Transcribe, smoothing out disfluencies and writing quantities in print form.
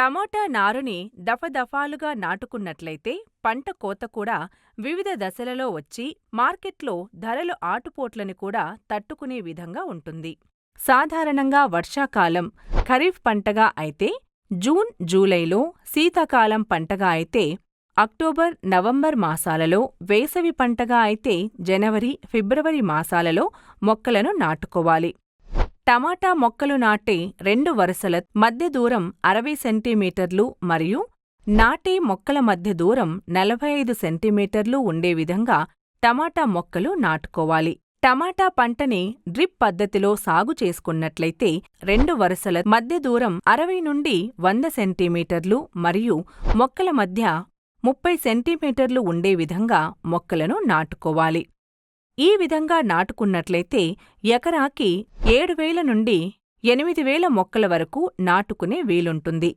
టమాటా నారుని దఫదఫాలుగా నాటుకున్నట్లయితే పంట కోత కూడా వివిధ దశలలో వచ్చి మార్కెట్లో ధరలు ఆటుపోట్లని కూడా తట్టుకునే విధంగా ఉంటుంది. సాధారణంగా వర్షాకాలం ఖరీఫ్ పంటగా అయితే జూన్, జూలైలో, శీతాకాలం పంటగా అయితే అక్టోబర్, నవంబర్ మాసాలలో, వేసవి పంటగా అయితే జనవరి, ఫిబ్రవరి మాసాలలో మొక్కలను నాటుకోవాలి. టమాటా మొక్కలు నాటే 2 వరుసల మధ్య దూరం 60 సెంటీమీటర్లు మరియు నాటే మొక్కల మధ్య దూరం 45 సెంటీమీటర్లు ఉండే విధంగా టమాటా మొక్కలు నాటుకోవాలి. టమాటా పంటని డ్రిప్ పద్ధతిలో సాగు చేసుకున్నట్లయితే 2 వరుసల మధ్య దూరం 60 నుండి 100 సెంటీమీటర్లు మరియు మొక్కల మధ్య 30 సెంటీమీటర్లు ఉండే విధంగా మొక్కలను నాటుకోవాలి. ఈ విధంగా నాటుకున్నట్లయితే ఎకరాకి 7,000 నుండి 8,000 మొక్కల వరకు నాటుకునే వీలుంటుంది.